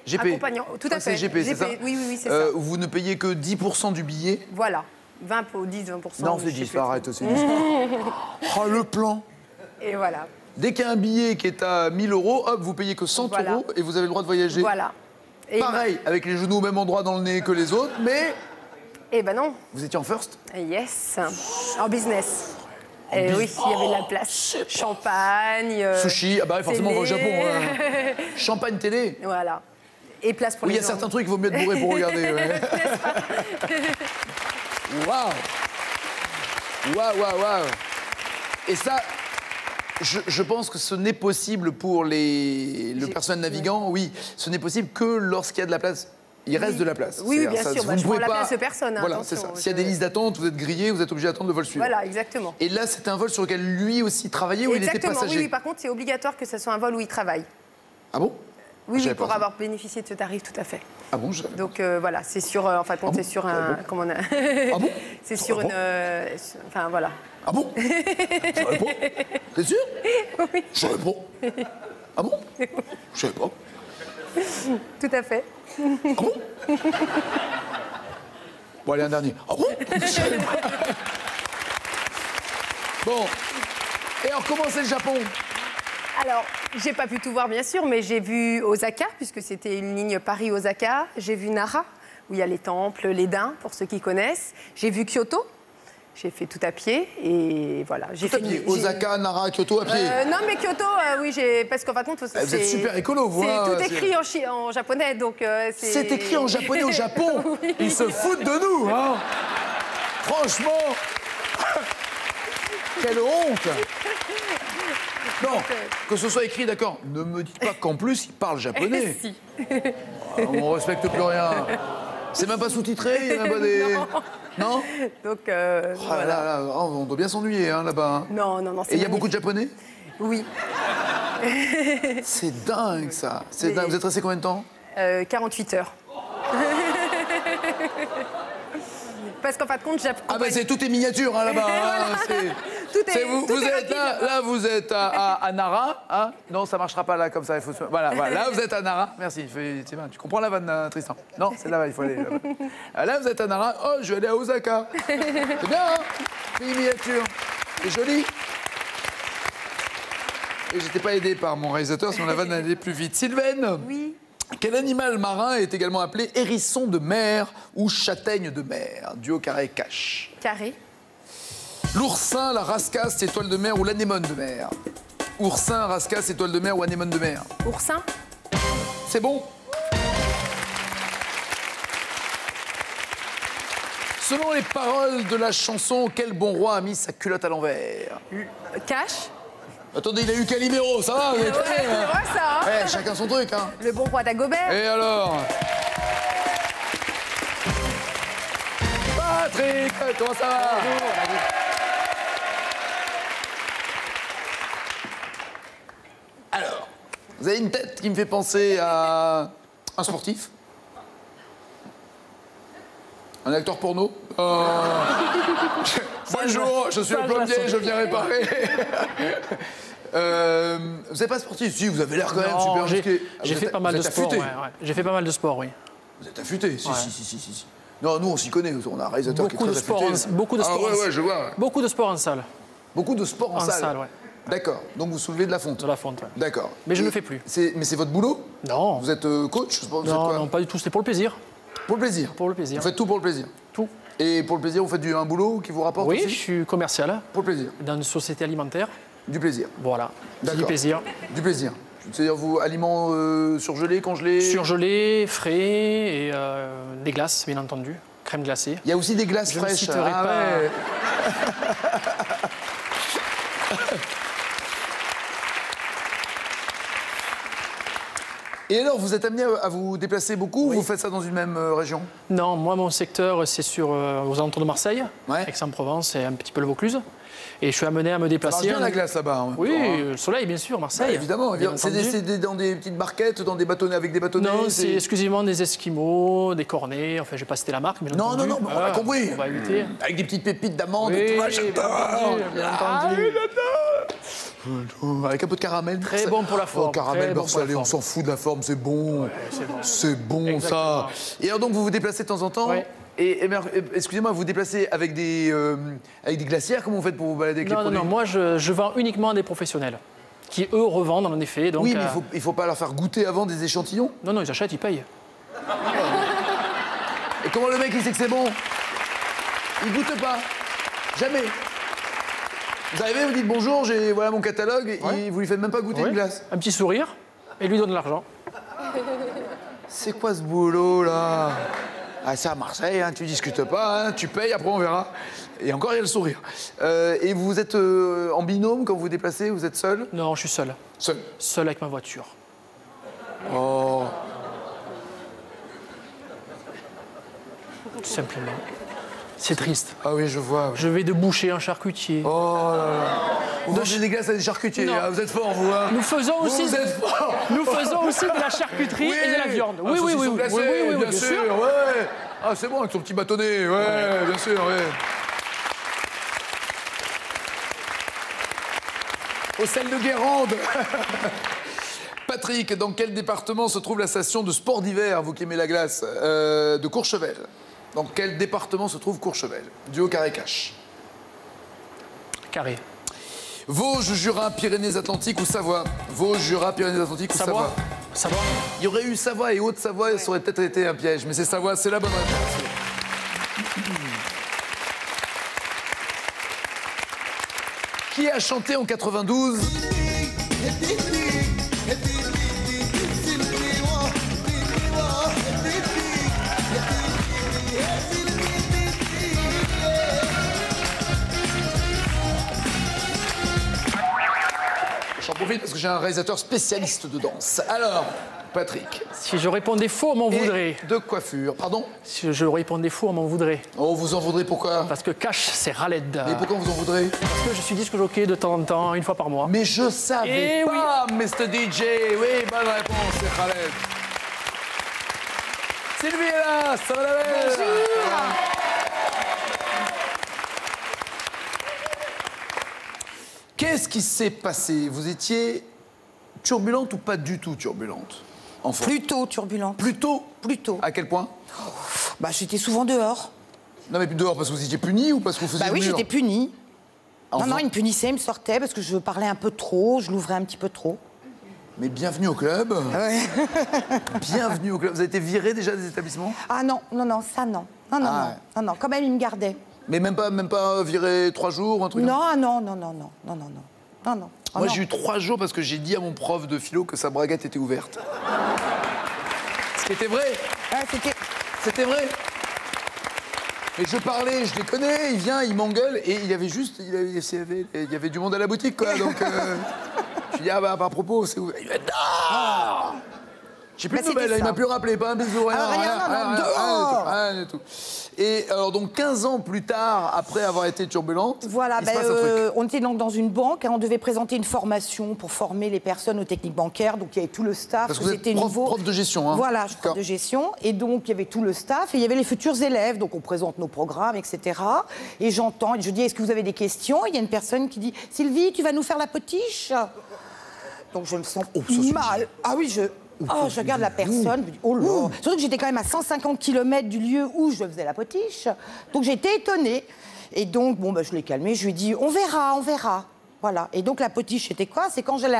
GP. Accompagnant, tout à fait. C'est GP, c'est ça? Oui, oui, oui, c'est ça. Vous ne payez que 10% du billet? Voilà. 20 pour 10, 20%. Non, c'est 10, arrête, c'est 10. Oh, le plan! Et voilà. Dès qu'il y a un billet qui est à 1000 euros, hop, vous payez que 100 euros et vous avez le droit de voyager. Voilà. Et pareil, avec les genoux au même endroit dans le nez que les autres, mais... Eh ben non. Vous étiez en first? Yes. En business. Et oui, il y avait de la place. Champagne. Sushi, ah bah forcément on va au Japon. Champagne télé. Voilà. Et place pour les gens. Oui, il y a certains trucs qu'il vaut mieux être bourré pour regarder. Ouais. Waouh! Waouh, waouh, waouh! Et ça, je pense que ce n'est possible pour le personnel navigant, oui. Ce n'est possible que lorsqu'il y a de la place. Il reste de la place. Oui, bien sûr. Vous ne je pouvez prends la pas... place de personne. Voilà, c'est ça. S'il y a des listes d'attente, vous êtes grillé, vous êtes obligé d'attendre le vol suivant. Voilà, exactement. Et là, c'était un vol sur lequel lui aussi travaillait ou il était passager? Oui, par contre, c'est obligatoire que ce soit un vol où il travaille. Ah bon? Oui, pour avoir bénéficié de ce tarif, tout à fait. Ah bon? Donc voilà, c'est sur, en fait, c'est sur un... Comment on a... Ah bon? C'est sur une... Enfin, voilà. Ah bon? Je réponds. T'es sûr? Oui. Je réponds. Ah bon? Je savais pas. Tout à fait. Ah bon? Bon, allez, un dernier. Ah bon? Bon. Et alors, comment c'est le Japon? Alors, j'ai pas pu tout voir, bien sûr, mais j'ai vu Osaka, puisque c'était une ligne Paris-Osaka. J'ai vu Nara, où il y a les temples, les daims, pour ceux qui connaissent. J'ai vu Kyoto. J'ai fait tout à pied et voilà. J'ai tout à pied. Osaka, Nara, Kyoto à pied. Non, mais Kyoto, oui, parce qu'en fin de compte, vous êtes super écolo, vous. Tout écrit en japonais, donc c'est écrit en japonais au Japon. Oui. Ils se foutent de nous, hein. Franchement. Quelle honte. Non, que ce soit écrit, d'accord. Ne me dites pas qu'en plus, ils parlent japonais. Si. On respecte plus rien. C'est même pas sous-titré, il n'y a même pas des... Non? Donc, voilà. Là, on doit bien s'ennuyer, hein, là-bas. Non, non, non. Et il y a beaucoup de Japonais? Oui. C'est dingue, ça. C'est dingue. Vous êtes resté combien de temps? 48 heures. Parce qu'en fin de compte, ah ben c'est tout est miniature, hein, là-bas. Hein, vous êtes là, vous êtes à Nara. Hein, non, ça marchera pas là comme ça. Il faut voilà, là vous êtes à Nara. Merci. Tu comprends la vanne, Tristan? Non, c'est là-bas, il faut aller. Là, vous êtes à Nara. Oh, je vais aller à Osaka. C'est bien, hein? Pays miniature. C'est joli. Et j'étais pas aidé par mon réalisateur, sinon la vanne allait plus vite. Sylvaine. Oui. Quel animal marin est également appelé hérisson de mer ou châtaigne de mer? Duo carré cache. Carré. L'oursin, la rascasse, l'étoile de mer ou l'anémone de mer? Oursin, rascasse, étoile de mer ou anémone de mer? Oursin. C'est bon. Selon les paroles de la chanson, quel bon roi a mis sa culotte à l'envers? Cache. Attendez, il a eu Calimero, ça va? Ouais, c'est vrai ça. Hein, ouais, chacun son truc, hein. Le bon roi d'Agobert. Et alors? Patrick, comment ça va? Alors, vous avez une tête qui me fait penser à un sportif? Un acteur porno? Bonjour, je suis le plombier, je viens réparer. Vous n'êtes pas sportif? Si, vous avez l'air quand même super musclé. J'ai fait pas mal de sport. J'ai fait pas mal de sport, oui. Vous êtes affûté? Si. Non, nous, on s'y connaît. On a un réalisateur qui est très affûté. Beaucoup de sport. Ah ouais, je vois. Beaucoup de sport en salle. Beaucoup de sport en salle? Ouais. D'accord. Donc vous soulevez de la fonte? De la fonte, oui. D'accord. Mais je ne le fais plus. Mais c'est votre boulot? Non. Vous êtes coach? Non, pas du tout. C'était pour le plaisir. Pour le plaisir? Pour le plaisir. Vous faites tout pour le plaisir? Tout. Et pour le plaisir, vous faites un boulot qui vous rapporte aussi? Oui, je suis commercial. Pour le plaisir? Dans une société alimentaire. Du plaisir? Voilà. Du plaisir. Du plaisir. C'est-à-dire, vous, aliments surgelés, congelés? Surgelés, frais et des glaces, bien entendu. Crème glacée. Il y a aussi des glaces fraîches. Je ne citerai pas. Ouais. Et alors, vous êtes amené à vous déplacer beaucoup ou vous faites ça dans une même région? Non, moi, mon secteur, c'est aux alentours de Marseille, ouais. Aix-en-Provence et un petit peu le Vaucluse. Et je suis amené à me Ça déplacer. marche bien la glace là-bas. Hein, Oui, le soleil, bien sûr, Marseille. Ouais, évidemment. C'est dans des petites barquettes, dans des bâtonnets avec des bâtonnets. Non, c'est exclusivement des Esquimaux, des cornets. Enfin, je vais pas citer la marque, mais non, on a compris. On va éviter. Avec des petites pépites d'amande Oui, et tout. bien entendu. Avec un peu de caramel. Très bon pour la forme. Caramel, beurre salé, on s'en fout de la forme, c'est bon. Ouais, c'est bon. C'est bon, Exactement. ça. Et alors donc vous vous déplacez de temps en temps. Ouais. Et excusez-moi, vous vous déplacez avec des glacières. Comment vous faites pour vous balader avec les produits? Non, moi je vends uniquement à des professionnels qui eux revendent en effet. Donc, oui, mais il faut pas leur faire goûter avant des échantillons. Non, ils achètent, ils payent. Et comment le mec il sait que c'est bon? Il goûte pas. Jamais. Vous arrivez, vous dites bonjour, voilà mon catalogue, et vous lui faites même pas goûter une glace. Un petit sourire et lui donne de l'argent. C'est quoi ce boulot là? Ah, c'est à Marseille, hein, tu discutes pas, hein, tu payes, après on verra. Et encore, il y a le sourire. Et vous êtes en binôme quand vous vous déplacez? Vous êtes seul? Non, je suis seul. Seul. Seul avec ma voiture. Oh. Tout simplement. C'est triste. Ah oui, je vois. Je vais de boucher en charcutier. Oh là là. Vous mangez des glaces à des charcutiers, hein, vous êtes forts, vous. Hein. Nous faisons aussi, vous êtes forts. Nous faisons aussi de la charcuterie et de la viande. Oui, bien sûr. Ouais. Ah, c'est bon, avec son petit bâtonnet, ouais, bien sûr, ouais. Au sel de Guérande. Patrick, dans quel département se trouve la station de sport d'hiver, vous qui aimez la glace, de Courchevel? Dans quel département se trouve Courchevel? Du Haut-Carré-Cache. Carré. Vosges, Jura, Pyrénées-Atlantiques ou Savoie? Vosges, Jura, Pyrénées-Atlantiques ou Savoie? Savoie. Il y aurait eu Savoie et Haute-Savoie, ça aurait peut-être été un piège, mais c'est Savoie, c'est la bonne réponse. Qui a chanté en 92 J'en profite parce que j'ai un réalisateur spécialiste de danse. Alors, Patrick. Si je répondais faux, on m'en voudrait. De coiffure, pardon? Si je répondais faux, on m'en voudrait. Oh, vous en voudrez pourquoi? Parce que cash, c'est raled. Mais pourquoi vous en voudrez? Parce que je suis disque jockey de temps en temps, une fois par mois. Mais je savais pas, Mr. DJ. Oui, bonne réponse, c'est Khaled. Sylvie est là, ça va la belle? Bonjour. Qu'est-ce qui s'est passé? Vous étiez turbulente ou pas du tout turbulente? Enfin. Plutôt turbulente. Plutôt? Plutôt. À quel point? Bah, j'étais souvent dehors. Non, mais dehors parce que vous étiez punie ou parce que vous faisiez Bah oui, le mur? j'étais punie. Enfin. Non, il me punissait, il me sortait parce que je parlais un peu trop, je l'ouvrais un petit peu trop. Mais bienvenue au club. Ouais. Bienvenue au club. Vous avez été viré déjà des établissements? Ah non, ça non. Non, quand même, il me gardait. Mais même pas viré 3 jours ou un truc? Non. Moi, j'ai eu 3 jours parce que j'ai dit à mon prof de philo que sa braguette était ouverte. Ce qui était vrai. Ouais, C'était vrai. Et je parlais, je déconnais, il vient, il m'engueule et il y avait juste, il y avait du monde à la boutique, quoi. Donc, je lui dis, ah bah, à propos, c'est ouvert. Il dit, non! J'ai plus de nouvelles, il m'a plus rappelé, pas un bisou, rien du tout. Et alors, donc, 15 ans plus tard, après avoir été turbulente, voilà, il se passe un truc. on était donc dans une banque, hein, on devait présenter une formation pour former les personnes aux techniques bancaires, donc il y avait tout le staff. Parce que vous êtes prof de gestion, hein? Voilà, je suis prof de gestion, et donc il y avait tout le staff, et il y avait les futurs élèves, donc on présente nos programmes, etc. Et j'entends, et je dis, est-ce que vous avez des questions? Il y a une personne qui dit, Sylvie, tu vas nous faire la potiche? Donc je me sens mal. Ah oui, je regarde la personne, je me dis, oh là. Surtout que j'étais quand même à 150 km du lieu où je faisais la potiche. Donc j'étais étonnée. Et donc, bon, je l'ai calmée, je lui ai dit, on verra. Voilà. Et donc la potiche, c'était quoi? C'est quand j'allais